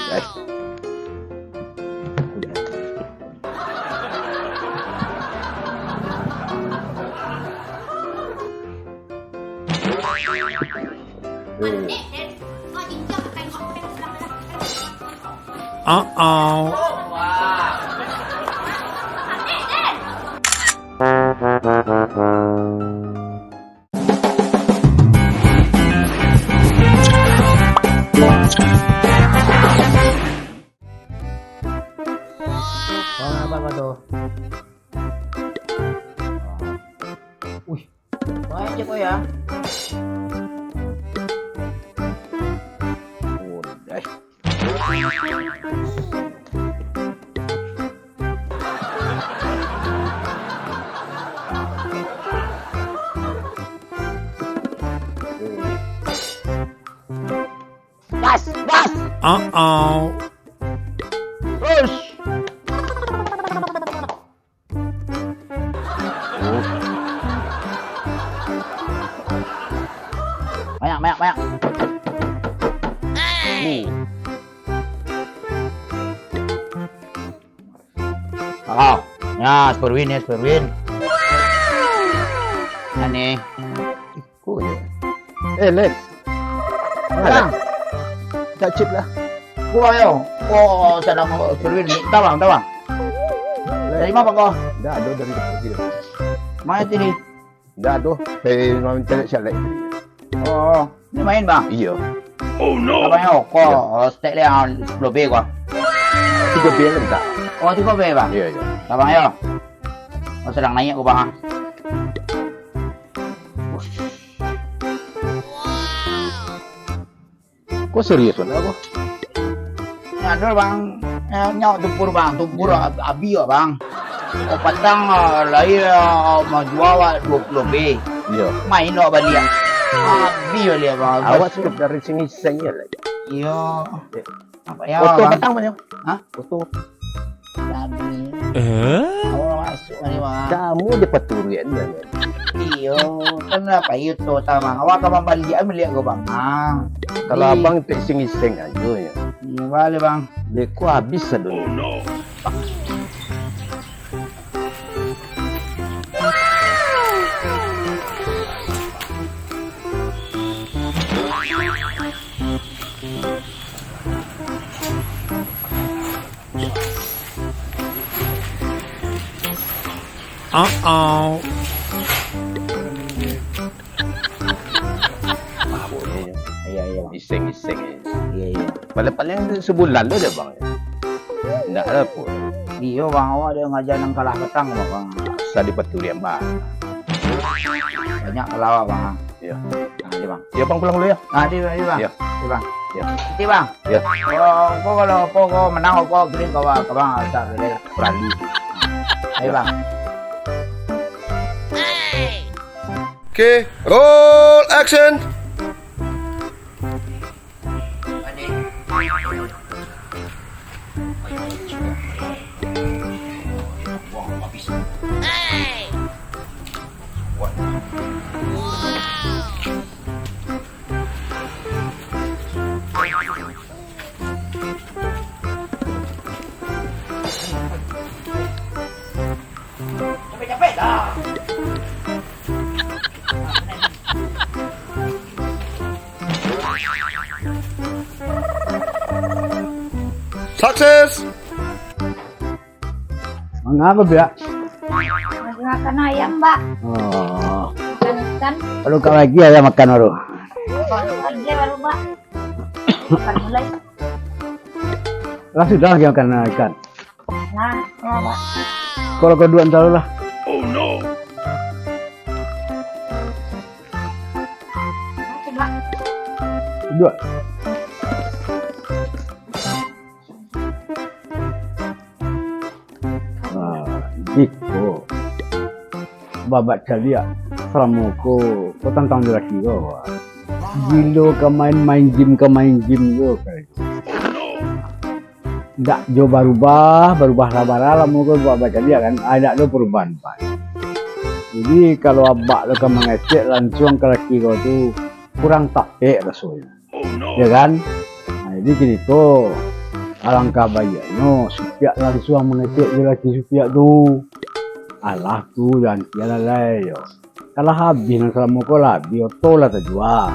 guys. Apa tuh? Wih, banyak kok ya. Gas, gas. Terus. Banyak. Oh, ya, Spurwin. Ini. Oh ya. Len. Bang, Tak chip lah. gua yo. Oh, sedang Spurwin. Tawang. Dari mana kau? Dah ada dari sini. Mana sini? Dah ada. Saya mau internet siap lagi. Oh, ini main bang? Iya. Abang yo, kau stake dia 10B kau. 3 bil tak? Oh, 3B bang? Iya. Abang yo. Oh, sedang naik kau bang. Kok serius kan aku? Ada bang, nyok tumpur abi ya bang. Oh, patang lahir mau jual 20B. Iya. Main lo balik. Abi balik bang. Awak sudah dari sini saya lagi. Iya. Apa ya Foto bang? petang mana? Hah? Foto. Abi. Oh, masuk ni bang. Kamu di Peturian bang. Iya. Kenapa itu sama? Awak kapan balik melihat kau bang? Kalau abang tak sing-sing aja ya. Balik bang. Deku habis dulu. Iya. Iseng-iseng. Iya. Paling sebulan tu dia bang. Tidak ada pun. Iya bang, awak dia ngajar nang kalah petang bang. Saya di Peturian bang. Banyak kelawak bang. Ya. Nanti bang. Ya bang pulang dulu ya. Nanti bang. Ya. Nanti bang. Ya. Nanti bang. Ya. Kalau kau menang kau kirim kau bang asal dari Prali. Ayo bang. Okay, roll action. Capek dah. Success. Mengapa dia? Lagi makan ayam, Mbak. Oh. Makan ikan. Kalau kau lagi ya makan baru. Baru aja baru, Mbak. Makan mulai. Lah sudah lagi makan ikan. Nah, ya, Mbak. Kalau kedua tahu lah. Masih, Mbak. Dua. Itu babat calia pramuko ko tantang laki ko gilo ka main game yo kai ndak jo barubah labara lamu ko babat calia kan ada lo perubahan pak. Jadi kalau abak lo ka mengecek langsung ke laki ko tu kurang tapek rasanya. Ya kan? Nah, jadi gitu. Alangkah baiknya Supiak langsung mengecek je laki Supiak tu. Alah tu jangan tiada lah yo. Kalau habis nak selama kau lah, bioto lah terjual.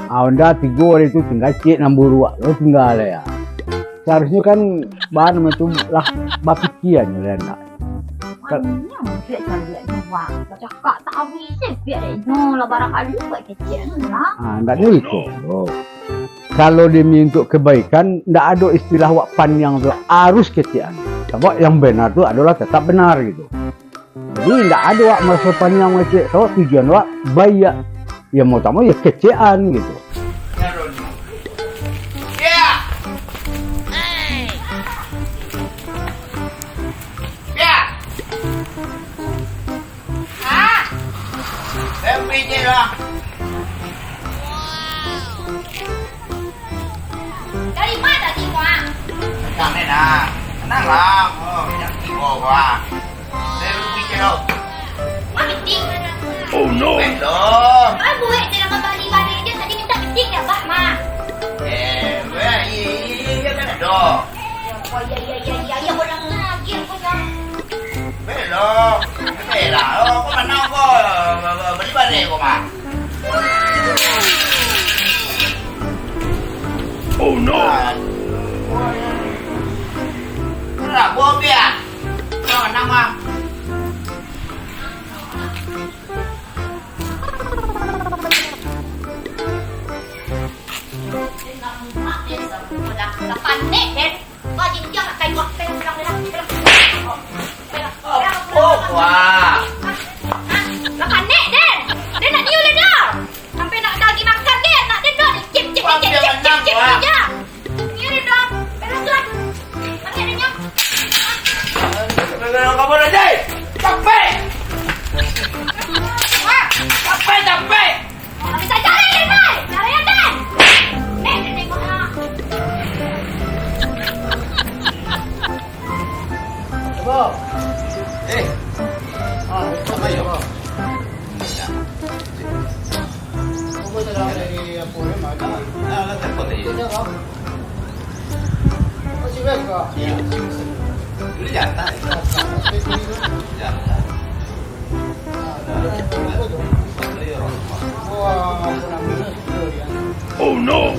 Anda 3 hari itu tinggal cek 6 ruak, lo tinggal lah ya. Seharusnya kan bahan itu lah bapikian ya nak. Maknanya biar cari uang. Cakap tak habis biar no lah barangkali buat kecil lah. Ndak ada itu. Kalau demi untuk kebaikan, ndak ada istilah wak panjang tu harus kecian. Sebab yang benar tu adalah tetap benar gitu. Jadi ndak ada wak masa panjang ngecek. So tujuan wak baik. Ya mau tak mau ya kecian gitu. Dari mana Cingwa? Kang ni nak, tenang lah. Jangan tiba wah. Saya lebih cerau. Mami ting mana? Oh no! Belum. Ai buat dia nak balik balik dia tadi minta ting dah bah ma. Iya kan ada. Oh ya orang lagi punya. Belum. Belah. Kau mana kau beli balik kau mah? Oh no! Nak buat biar. Kau nak mah? Panik kan? Kau jinjang nak kain waktu bilang Oh wah. Lah panik Den. Dia nak diu le dah. Sampai nak dagi makan dia, nak dia dah cip aja. Ni dia dah. Beres lah. Pakai dia nyam. Kamu dah jadi. Capek. Capek. Tapi saya cari dia mai. Cari dia Den. Dia tengok ah. Apa ya? Oh no!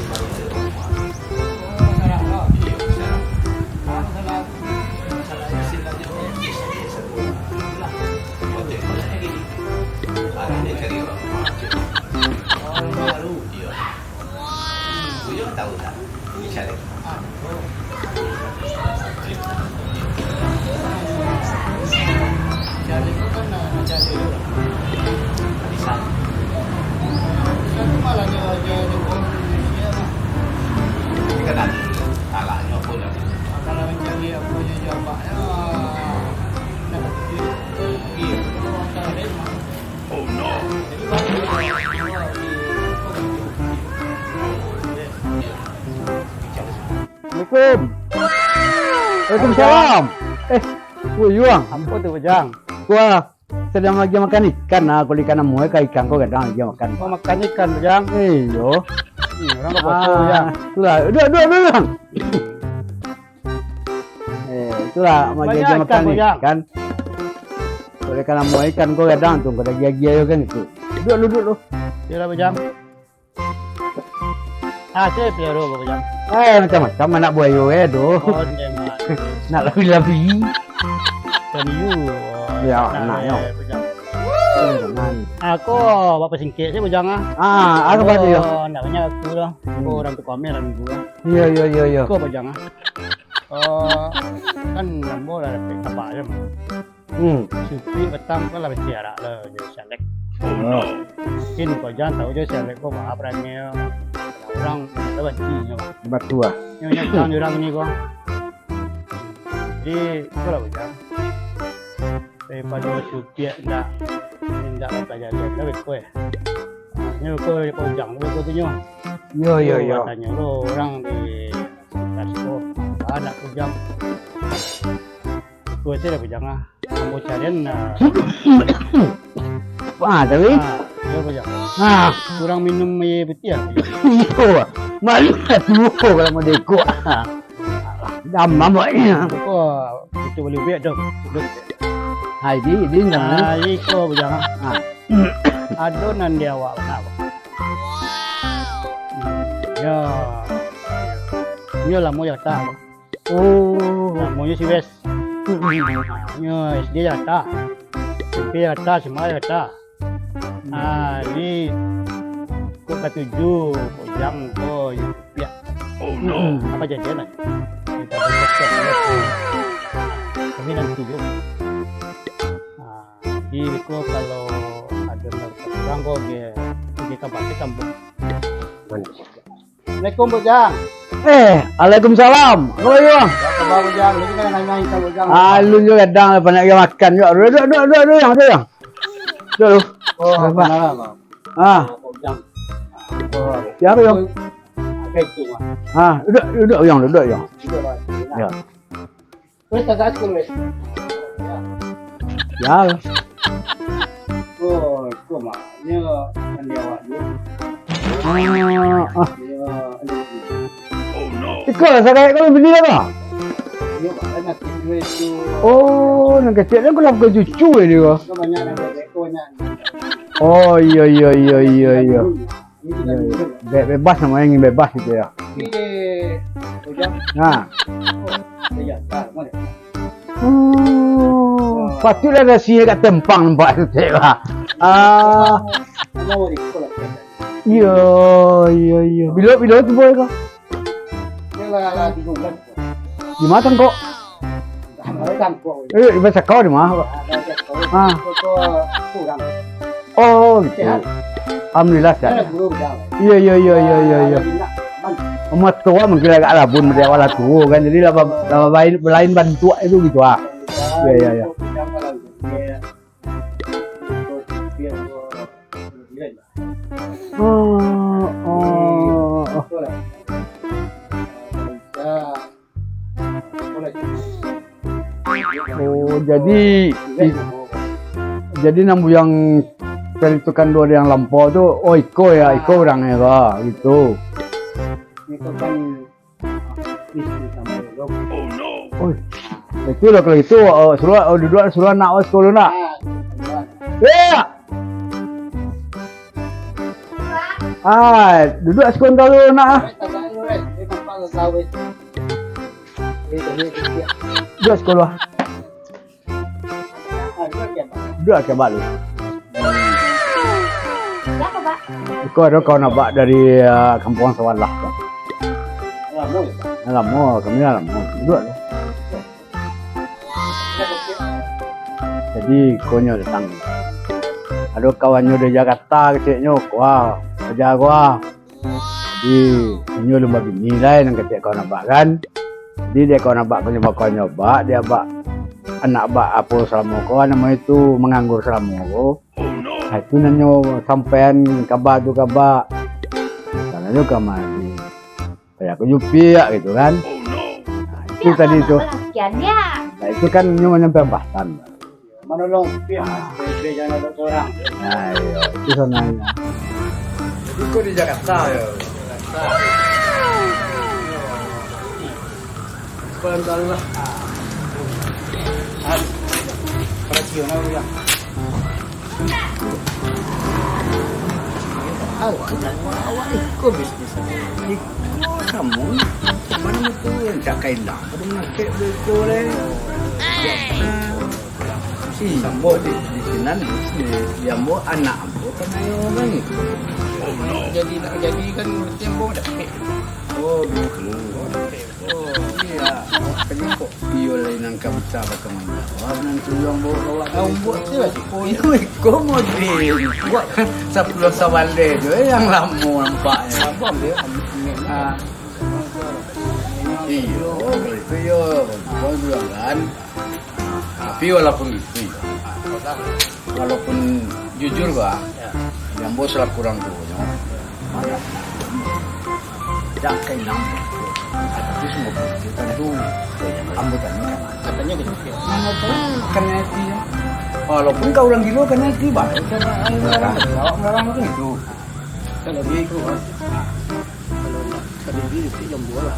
Tahu tak? Bisa deh. Oh no! Assalamualaikum. Waalaikumsalam. Woi Yuang. Apa tu bujang? Gua sedang lagi makan ikan. Aku ikan amoy ka ikan kau kadang lagi makan. Kau makan ikan bujang? Yo. Orang kau foto bujang. Itulah. Dua. Itulah lagi Banyak makan ikan, ikan. Kau ikan amoy ikan kau kadang tu kau lagi kan itu. Duduk. Kira bujang. Saya piaro bujang. Macam-macam anak buah yo doh. Oh, jangan. Nak lebih. Dan you. Ya, nak yo. Bujang. Jangan. Aku bapa singkit sih bujang ah. Aku pasti yo. Nak banyak aku lah. Aku orang tu pamer dan gua. Yo. Aku bujang ah. Kan lambo lah dapat apa aja. Supi petang kan lah bersiarak lah je selek. Oh no! Mungkin kau jangan tahu je selek kau apa perannya. Orang tak benci. Batu ah. Nyonya jangan orang ni kau. Jadi kau lah bujang. Daripada supiak tak apa jadi tapi kau nyo kau bujang kau tu nyo. Yo. Tanya lo orang di Tasco ada bujang. Kau tu lah bujang ah. Kamu carian Tapi ya bujang. Kurang minum air putih ah. Iyo, malu tu kalau mau deko. đầm mà vậy Ko itu boleh biar dong. hai đi nggak Iko bujang. Adonan dia awak apa? Ya. Nyo lah mo yata. oh Mo yo si wes. Nyo SD yata. SMP yata, semua yata. Ni ko ketujuh, bujang ko ya. Oh no. Apa jadian lah? Kami nanti juga. Jadi ko kalau ada orang ko kita pasti kampung. Assalamualaikum bujang. Waalaikumsalam apa ya Kabar bujang, ini kan nanya kita bujang. lu juga kadang banyak yang makan juga duduk yang duduk Oh, benar Bang. Bujang. siapa yang Kayak itu Bang. duduk yang ya Wes tak sekolah wes. ya Oh, itu mah. Ini kan dia awak dulu. Dia Oh no. sekolah saya kalau beli apa dia banyak itu. oh yang kecil kan kalau cucu ini kok Itu banyak yang bekonya. oh iya Ini kita bebas namanya yang bebas gitu ya ini bujang. nah Ya, tak boleh. patutlah ada sini kat tempang nampak tu tengok Mau di sekolah. iya bila tu boy kok Dia lah 3 bulan. di mana kok Ada kampung. di bahasa kau di mana kok Ada sekolah. Itu kurang. oh gitu Sehat. alhamdulillah Ada sehat guru bujang. iya Umat tua mungkin agak labun dari awal tua kan jadi lain bantu itu gitu Iya. Oh jadi nambu yang perhitungan dua yang lampau tuh Iko orangnya kok gitu Itu kan istri sama dong. Oh no. oh itu loh kalau itu suruh nak sekolah nak duduk sekolah dulu nak duduk sekolah duduk ke balik Siapa, Pak? Iko ada kau nampak dari kampung Sawalah kan lama kami lama duduk jadi konyo datang ada kawannya dari Jakarta kecilnya wah kerja gua jadi konyo lomba bini lain yang kecil kau nampak kan jadi dia kau nampak kau nyoba dia bak anak bak apa selama kau nama itu menganggur selama kau Oh no. itu nanyo sampean kabar tu kabar karena juga mati kayak aku jupiak gitu kan Oh no. itu tadi itu Latihan ya. nah itu kan cuma nyampe bahasan Menolong pihak jangan ada orang. nah iya itu sonanya Jadi kau di Jakarta ya. Pelan-pelan lah. Operasional ya. Awak ikut bisnis. Ikut kamu. Mana itu yang tak kailah. Kau nak kek beko le. Si sambo di sini dia mau anak ambo kan ayo kan. Oh no. Jadi nak jadi kan tempo dah kek. Oh begitu. Oh iya. Kenapa kok iyo lain nang kabutsa ba kemana? Wah nanti yang bawa kaum buat tu lah. Oh itu mau di buat sa Pulau Sawalde tu yang lama nampaknya. Apa dia? Iyo, itu yo, kau bilang kan. Tapi walaupun itu, walaupun jujur gua, yang bos lah kurang tuh, tidak kayak nama. Tapi semua kita itu ambutannya Katanya gitu. mana tahu karena itu. Walaupun kau orang gila karena itu baru orang itu. Kalau dia itu kalau nak kediri itu jam 2 lah.